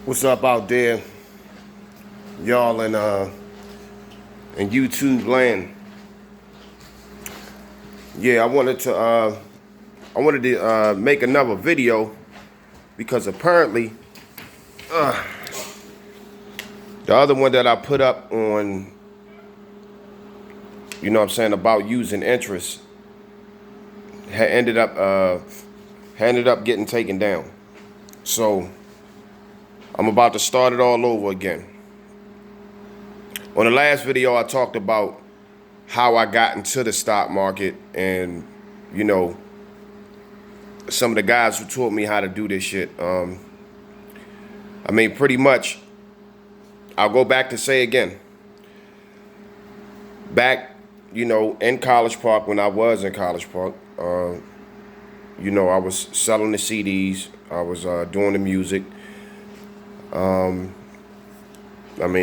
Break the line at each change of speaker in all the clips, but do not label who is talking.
What's up out there, y'all in YouTube land? Yeah, I wanted to make another video because apparently the other one that I put up on, about using interest had ended up getting taken down. So I'm about to start it all over again. On the last video, I talked about how I got into the stock market and, some of the guys who taught me how to do this shit. Pretty much, I'll go back to say again. Back, in College Park, when I was in College Park, I was selling the CDs. I was doing the music.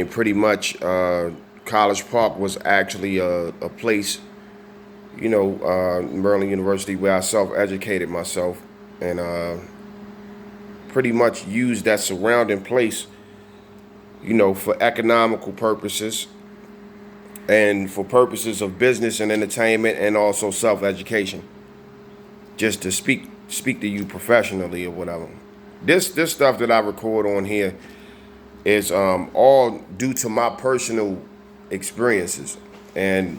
Pretty much, College Park was actually a place, Maryland University, where I self-educated myself and pretty much used that surrounding place, for economical purposes and for purposes of business and entertainment and also self-education, just to speak to you professionally or whatever. This stuff that I record on here is all due to my personal experiences, and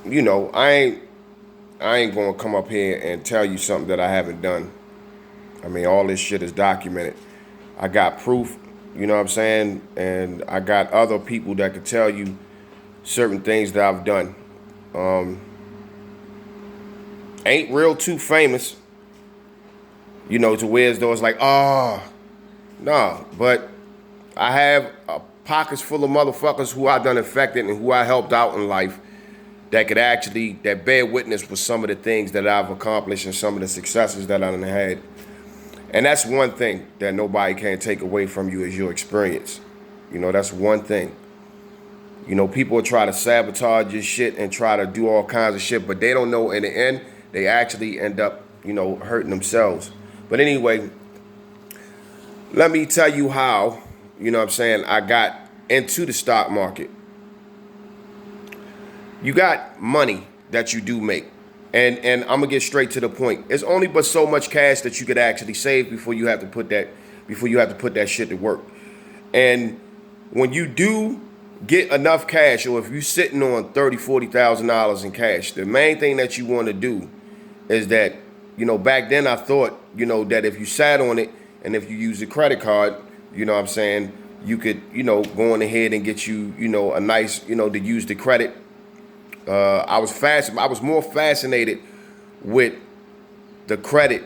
I ain't gonna come up here and tell you something that I haven't done. All this shit is documented. I got proof, and I got other people that could tell you certain things that I've done. Ain't real too famous, to where as though it's like, no, but I have pockets full of motherfuckers who I done affected and who I helped out in life that bear witness with some of the things that I've accomplished and some of the successes that I done had. And that's one thing that nobody can take away from you is your experience. That's one thing. People will try to sabotage your shit and try to do all kinds of shit, but they don't know in the end, they actually end up, hurting themselves. But anyway, let me tell you how, I got into the stock market. You got money that you do make. And I'm gonna get straight to the point. It's only but so much cash that you could actually save before you have to put that shit to work. And when you do get enough cash, or if you're sitting on $30,000-$40,000 in cash, the main thing that you want to do is that, back then I thought, that if you sat on it and if you use a credit card, you could, go on ahead and get you, a nice, to use the credit. I was more fascinated with the credit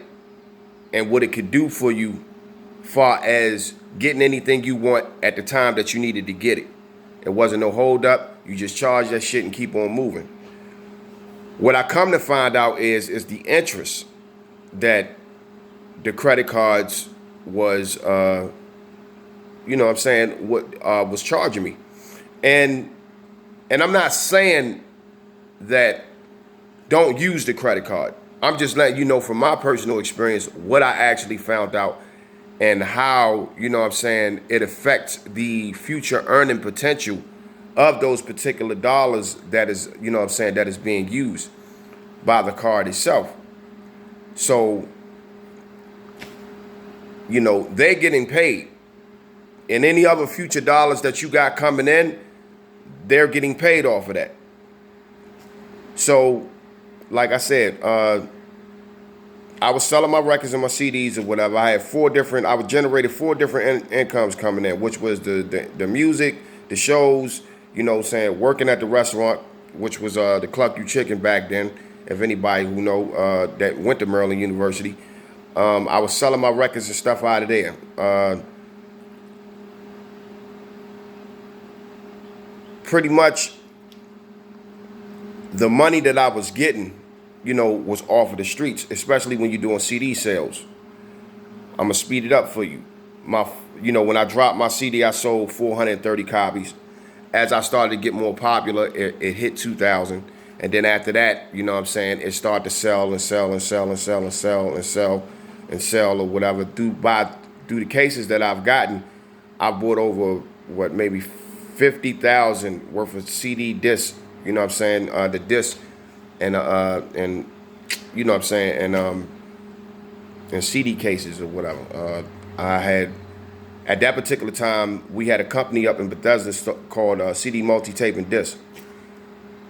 and what it could do for you, far as getting anything you want at the time that you needed to get it. It wasn't no hold up. You just charge that shit and keep on moving. What I come to find out is the interest that the credit cards was, was charging me. And I'm not saying that don't use the credit card. I'm just letting you know from my personal experience what I actually found out and how, it affects the future earning potential of those particular dollars that is, that is being used by the card itself. So, they're getting paid. And any other future dollars that you got coming in, they're getting paid off of that. So, like I said, I was selling my records and my CDs or whatever. I had generated four different incomes coming in, which was the music, the shows, working at the restaurant, which was the Cluck You Chicken back then, if anybody who know that went to Maryland University. I was selling my records and stuff out of there. Pretty much the money that I was getting, was off of the streets, especially when you're doing CD sales. I'm gonna speed it up for you. When I dropped my CD, I sold 430 copies. As I started to get more popular, it hit 2,000. And then after that, it started to sell and sell and sell and sell and sell and sell and sell or whatever. By through the cases that I've gotten, I bought over what, maybe 50,000 worth of CD discs. You know what I'm saying? The discs and you know what I'm saying, and CD cases or whatever. I had at that particular time we had a company up in Bethesda called CD Multi-Tape and Disc.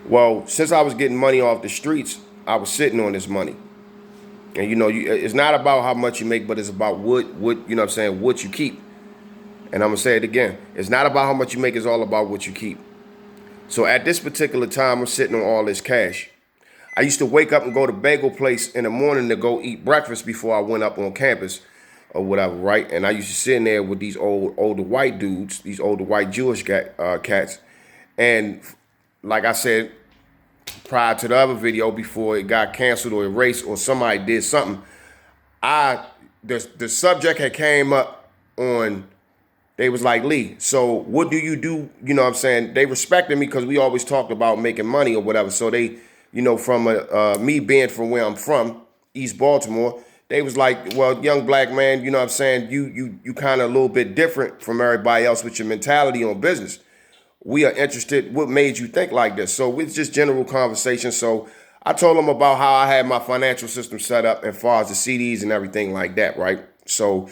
Well, since I was getting money off the streets, I was sitting on this money. And you know, it's not about how much you make, but it's about what you know what I'm saying, what you keep. And I'm gonna say it again. It's not about how much you make, it's all about what you keep. So at this particular time, I'm sitting on all this cash. I used to wake up and go to Bagel Place in the morning to go eat breakfast before I went up on campus or whatever, right? And I used to sit in there with these older white dudes, these older white Jewish cats. And like I said, prior to the other video, before it got canceled or erased or somebody did something, the subject had came up on, they was like, Lee, so what do you do? You know what I'm saying? They respected me because we always talked about making money or whatever. So they, you know, from me being from where I'm from, East Baltimore, they was like, well, young black man, you know what I'm saying? You kind of a little bit different from everybody else with your mentality on business. We are interested, what made you think like this? So it's just general conversation. So I told them about how I had my financial system set up as far as the CDs and everything like that, right? So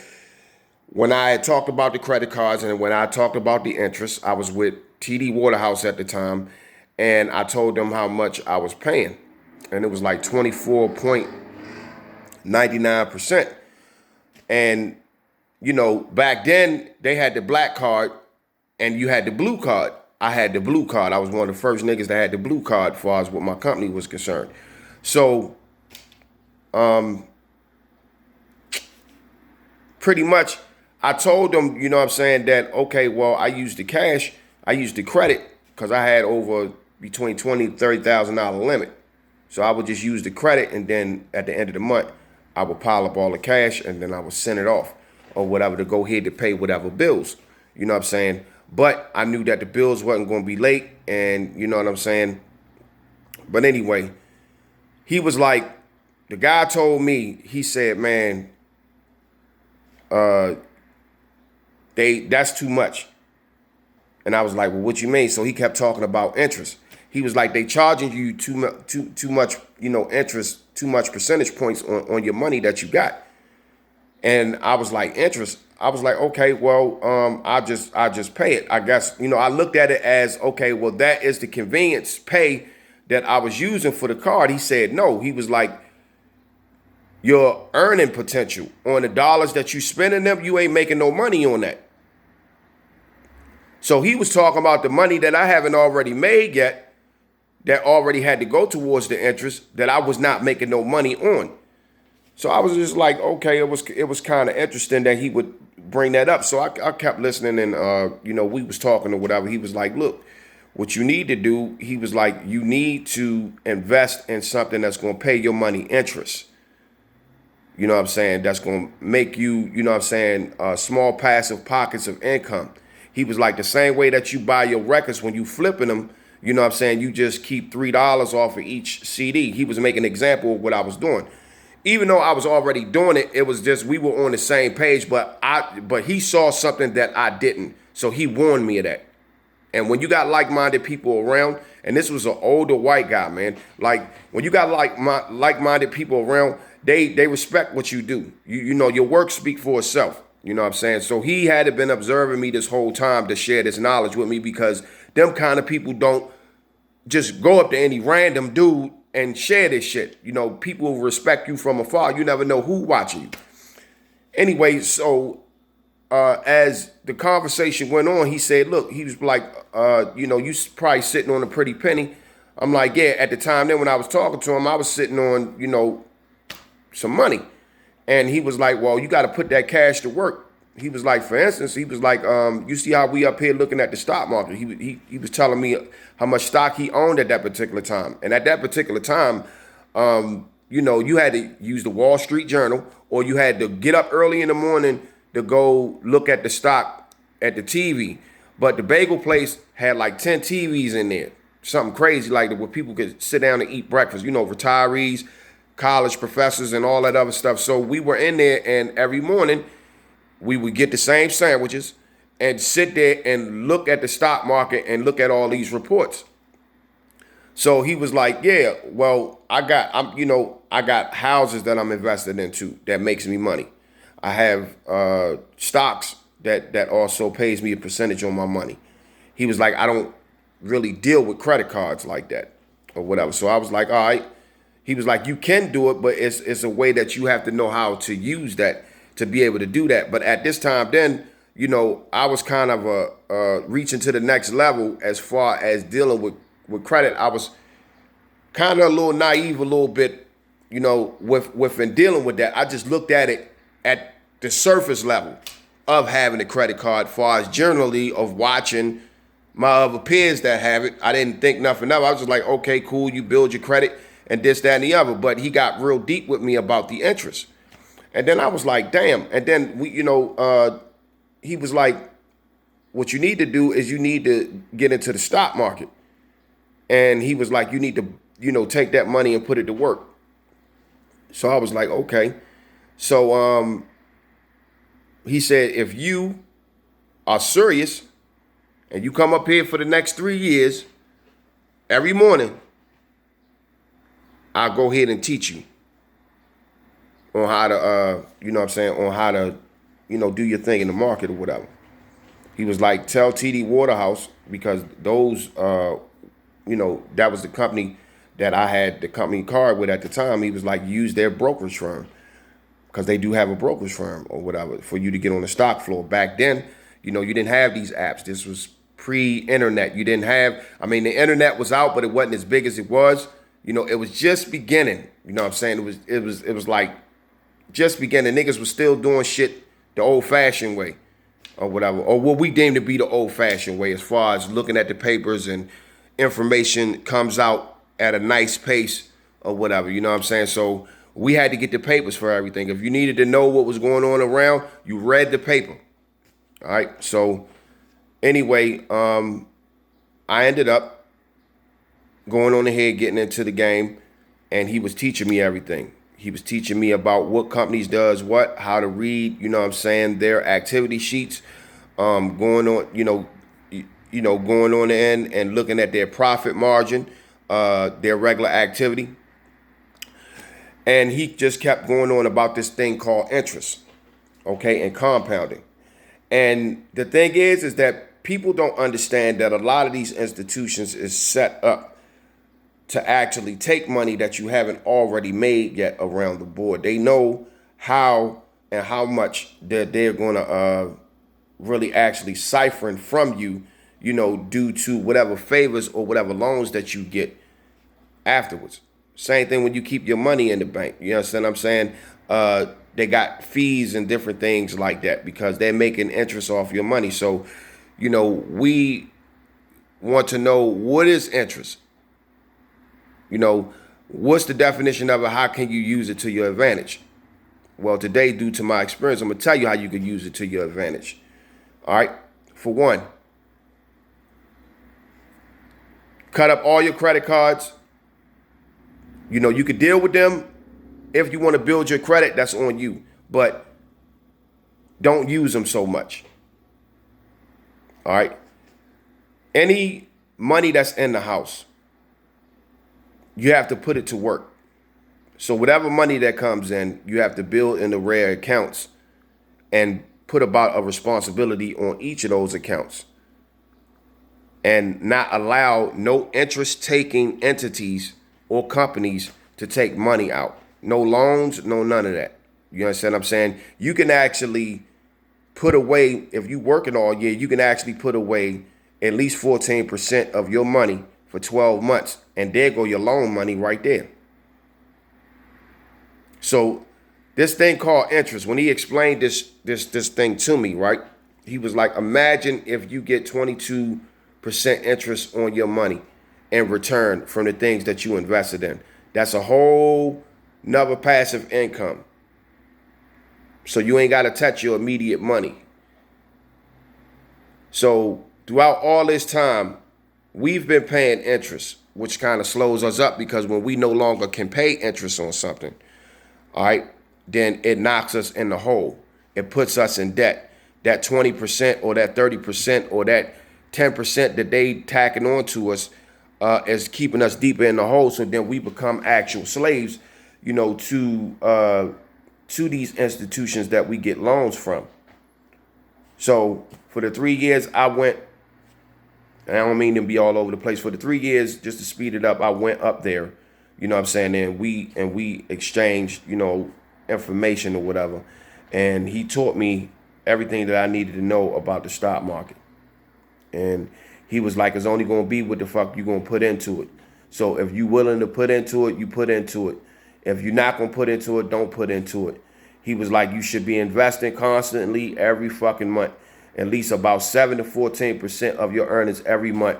when I had talked about the credit cards and when I talked about the interest, I was with TD Waterhouse at the time, and I told them how much I was paying. And it was like 24.99%. And, you know, back then they had the black card and you had the blue card. I had the blue card. I was one of the first niggas that had the blue card as far as what my company was concerned. So, pretty much I told them, you know what I'm saying, that, okay, well, I used the cash, I used the credit, because I had over between $20,000 and $30,000 limit. So I would just use the credit, and then at the end of the month, I would pile up all the cash, and then I would send it off or whatever to go ahead to pay whatever bills. You know what I'm saying? But I knew that the bills wasn't going to be late, and you know what I'm saying? But anyway, he was like, the guy told me, he said, man, that's too much. And I was like, well, what you mean? So he kept talking about interest. He was like, they charging you too much, you know, interest, too much percentage points on your money that you got. And I was like, interest. I was like, okay, well, I just pay it. I guess, you know, I looked at it as, okay, well, that is the convenience pay that I was using for the card. He said, no. He was like, your earning potential on the dollars that you spending them, you ain't making no money on that. So he was talking about the money that I haven't already made yet, that already had to go towards the interest, that I was not making no money on. So I was just like, okay, it was kind of interesting that he would bring that up. So I kept listening, and you know, we was talking or whatever. He was like, look, what you need to do, he was like, you need to invest in something that's going to pay your money interest. You know what I'm saying? That's going to make you, you know what I'm saying, small passive pockets of income. He was like, the same way that you buy your records when you flipping them, you know what I'm saying, you just keep $3 off of each CD. He was making an example of what I was doing. Even though I was already doing it, it was just we were on the same page, but he saw something that I didn't. So he warned me of that. And when you got like-minded people around, and this was an older white guy, man, like when you got like-minded people around, they respect what you do. You know, your work speak for itself. You know what I'm saying? So he had been observing me this whole time to share this knowledge with me, because them kind of people don't just go up to any random dude and share this shit. You know, people will respect you from afar. You never know who watching you. Anyway, so as the conversation went on, he said, look, he was like, you know, you probably sitting on a pretty penny. I'm like, yeah, at the time then when I was talking to him, I was sitting on, you know, some money. And he was like, well, you got to put that cash to work. He was like, for instance, he was like, you see how we up here looking at the stock market? He was telling me how much stock he owned at that particular time. And at that particular time, you know, you had to use the Wall Street Journal, or you had to get up early in the morning to go look at the stock at the TV. But the Bagel Place had like 10 TVs in there. Something crazy like that, where people could sit down and eat breakfast. You know, retirees, college professors, and all that other stuff. So we were in there, and every morning We would get the same sandwiches and sit there and look at the stock market and look at all these reports. So he was like, yeah, well, I got houses that I'm invested into that makes me money. I have stocks that also pays me a percentage on my money. He was like, I don't really deal with credit cards like that or whatever. So I was like, all right. He was like, you can do it, but it's a way that you have to know how to use that to be able to do that. But at this time, then, I was kind of reaching to the next level as far as dealing with credit. I was kind of a little naive, a little bit, with in dealing with that. I just looked at it at the surface level of having a credit card, far as generally of watching my other peers that have it. I didn't think nothing of it. I was just like, okay, cool, you build your credit and this, that, and the other. But he got real deep with me about the interest. And then I was like, damn. And then he was like, what you need to do is you need to get into the stock market. And he was like, you need to, take that money and put it to work. So I was like, okay. So he said, if you are serious and you come up here for the next 3 years, every morning, I'll go ahead and teach you on how to, on how to, do your thing in the market or whatever. He was like, tell TD Waterhouse, because those, that was the company that I had the company card with at the time. He was like, use their brokerage firm, because they do have a brokerage firm or whatever for you to get on the stock floor. Back then, you didn't have these apps. This was pre-internet. You didn't have, the internet was out, but it wasn't as big as it was. It was just beginning. You know what I'm saying? It was like just beginning. Niggas was still doing shit the old-fashioned way or whatever, or what we deem to be the old-fashioned way, as far as looking at the papers and information comes out at a nice pace or whatever. You know what I'm saying? So we had to get the papers for everything. If you needed to know what was going on around, you read the paper. All right. So anyway, I ended up going on ahead, getting into the game, and he was teaching me everything. He was teaching me about what companies does what, how to read, their activity sheets, going on, going on the end and looking at their profit margin, their regular activity. And he just kept going on about this thing called interest, okay, and compounding. And the thing is that people don't understand that a lot of these institutions is set up to actually take money that you haven't already made yet around the board. They know how and how much that they're going to really actually siphon from you, due to whatever favors or whatever loans that you get afterwards. Same thing when you keep your money in the bank. You understand what I'm saying? They got fees and different things like that because they're making interest off your money. So, we want to know, what is interest? What's the definition of it? How can you use it to your advantage? Well, today, due to my experience, I'm going to tell you how you can use it to your advantage. All right. For one, cut up all your credit cards. You could deal with them. If you want to build your credit, that's on you. But don't use them so much. All right. Any money that's in the house, you have to put it to work. So whatever money that comes in, you have to build in the rare accounts and put about a responsibility on each of those accounts. And not allow no interest taking entities or companies to take money out. No loans, no none of that. You understand what I'm saying? You can actually put away, if you working all year, you can actually put away at least 14% of your money for 12 months. And there go your loan money right there. So this thing called interest, when he explained this thing to me, right? He was like, imagine if you get 22% interest on your money in return from the things that you invested in. That's a whole nother passive income. So you ain't got to touch your immediate money. So throughout all this time, we've been paying interest, which kind of slows us up, because when we no longer can pay interest on something, all right, then it knocks us in the hole. it puts us in debt. That 20% or that 30% or that 10% that they tacking on to us is keeping us deeper in the hole. So then we become actual slaves, to these institutions that we get loans from. So for the 3 years I went, and I don't mean to be all over the place. For the 3 years, just to speed it up, I went up there, and we exchanged, information or whatever. And he taught me everything that I needed to know about the stock market. And he was like, it's only going to be what the fuck you going to put into it. So if you willing to put into it, you put into it. If you're not going to put into it, don't put into it. He was like, you should be investing constantly every fucking month, at least about 7 to 14% of your earnings every month,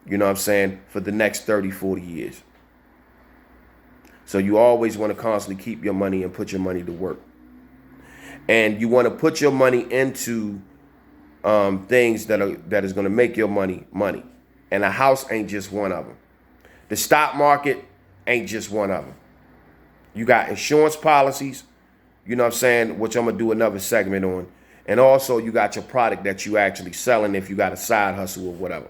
for the next 30, 40 years. So you always want to constantly keep your money and put your money to work. And you want to put your money into things that is going to make your money. And a house ain't just one of them. The stock market ain't just one of them. You got insurance policies, which I'm going to do another segment on. And also you got your product that you actually selling if you got a side hustle or whatever.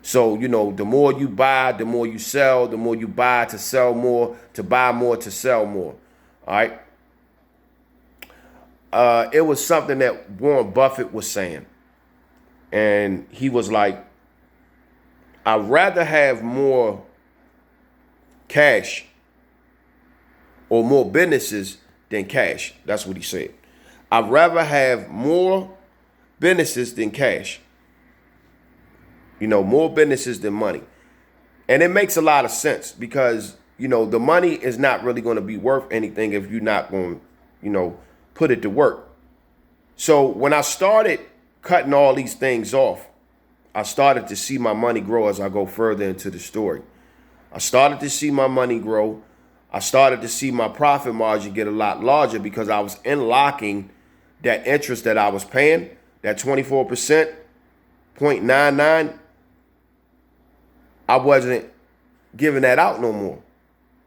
So, the more you buy, the more you sell, the more you buy to sell more, to buy more, to sell more. All right. It was something that Warren Buffett was saying. And he was like, I'd rather have more cash or more businesses than cash. That's what he said. I'd rather have more businesses than cash. More businesses than money. And it makes a lot of sense because, the money is not really going to be worth anything if you're not going to, put it to work. So when I started cutting all these things off, I started to see my money grow as I go further into the story. I started to see my money grow. I started to see my profit margin get a lot larger because I was unlocking that interest that I was paying, that 24%, 0.99. I wasn't giving that out no more.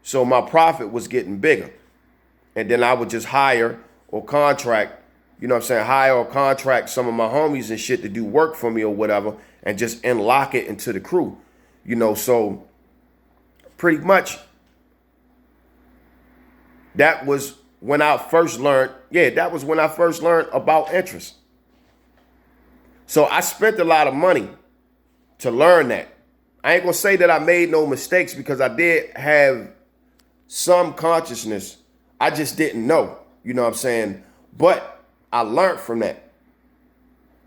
So my profit was getting bigger. And then I would just hire or contract, hire or contract some of my homies and shit to do work for me or whatever and just unlock it into the crew. So pretty much that was when I first learned, about interest. So I spent a lot of money to learn that. I ain't gonna say that I made no mistakes because I did have some consciousness. I just didn't know, But I learned from that.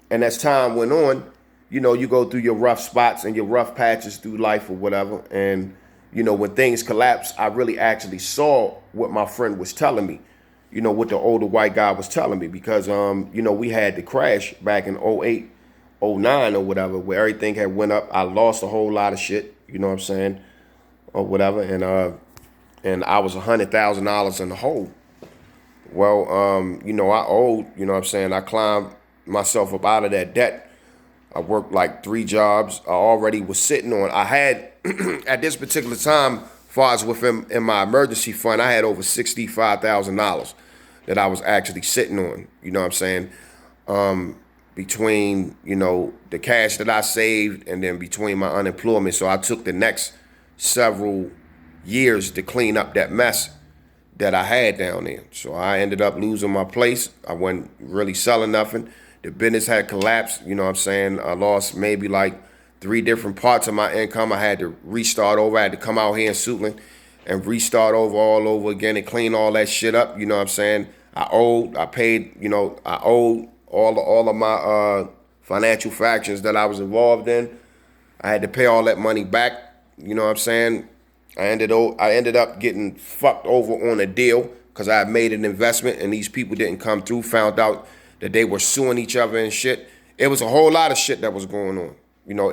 And as time went on, you go through your rough spots and your rough patches through life or whatever. And, when things collapsed, I really actually saw what my friend was telling me, what the older white guy was telling me because, we had the crash back in 08, 09 or whatever, where everything had went up. I lost a whole lot of shit, or whatever. And I was $100,000 in the hole. Well, I owed, I climbed myself up out of that debt. I worked like 3 jobs. I already was sitting on, I had, at this particular time, far as within in my emergency fund, I had over $65,000 that I was actually sitting on, between, the cash that I saved and then between my unemployment. So I took the next several years to clean up that mess that I had down there. So I ended up losing my place. I wasn't really selling nothing. The business had collapsed. I lost maybe like 3 different parts of my income. I had to restart over. I had to come out here in Suitland and restart over all over again and clean all that shit up. I owed all of my financial fractions that I was involved in. I had to pay all that money back. I ended up getting fucked over on a deal because I had made an investment and these people didn't come through, found out that they were suing each other and shit. It was a whole lot of shit that was going on.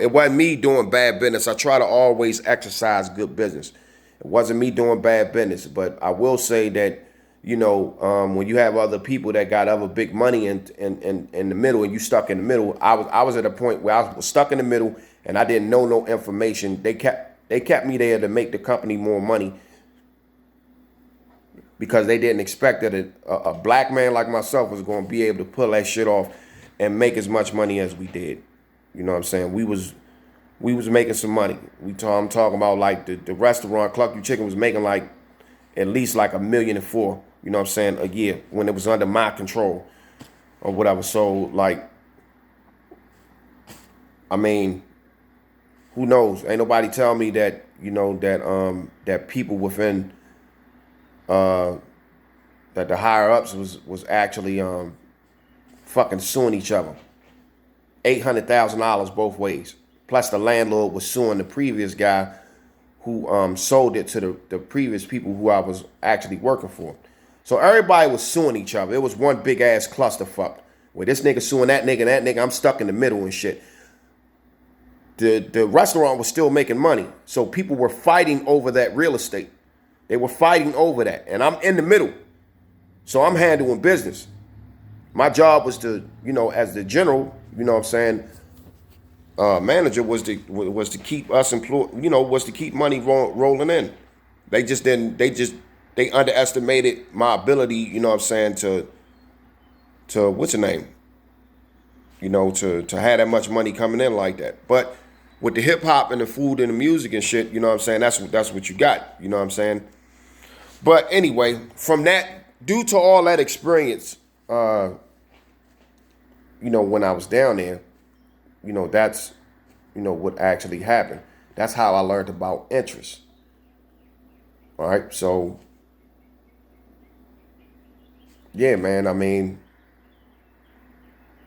It wasn't me doing bad business. I try to always exercise good business. It wasn't me doing bad business, but I will say that, when you have other people that got other big money in the middle and you stuck in the middle, I was at a point where I was stuck in the middle and I didn't know no information. They kept me there to make the company more money. because they didn't expect that a black man like myself was going to be able to pull that shit off and make as much money as we did. You know what I'm saying? We was making some money. I'm talking about like the restaurant Cluck Chicken was making like at least like $1.4 million, you know what I'm saying, a year when it was under my control or whatever. So like, I mean, who knows? Ain't nobody tell me that, you know, that people within that the higher ups was actually fucking suing each other. $800,000 both ways. Plus the landlord was suing the previous guy who sold it to the previous people who I was actually working for. So everybody was suing each other. It was one big ass clusterfuck. Where this nigga suing that nigga and that nigga, I'm stuck in the middle and shit. The restaurant was still making money. So people were fighting over that real estate. They were fighting over that. And I'm in the middle. So I'm handling business. My job was to, you know, as the general, you know what I'm saying, manager was to keep us employed, you know, was to keep money rolling in. They underestimated my ability, you know what I'm saying, to what's the name? You know, to have that much money coming in like that. But with the hip hop and the food and the music and shit, you know what I'm saying, that's what you got, you know what I'm saying? But anyway, from that, due to all that experience, you know, when I was down there, you know, that's, you know, what actually happened. That's how I learned about interest. All right. So, yeah, man, I mean,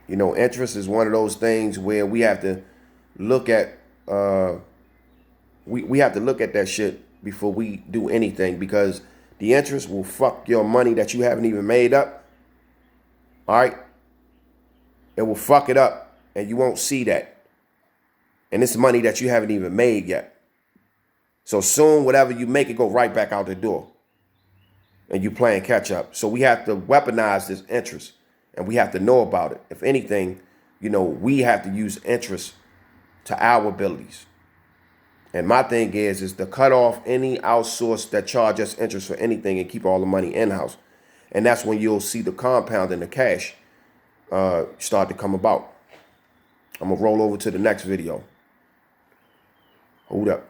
you know, interest is one of those things where we have to look at, we have to look at that shit before we do anything, because the interest will fuck your money that you haven't even made up. All right. It will fuck it up and you won't see that. And it's money that you haven't even made yet. So soon, whatever you make, it go right back out the door. And you playing catch up. So we have to weaponize this interest. And we have to know about it. If anything, you know, we have to use interest to our abilities. And my thing is to cut off any outsource that charge us interest for anything and keep all the money in-house. And that's when you'll see the compound and the cash start to come about. I'm going to roll over to the next video. Hold up.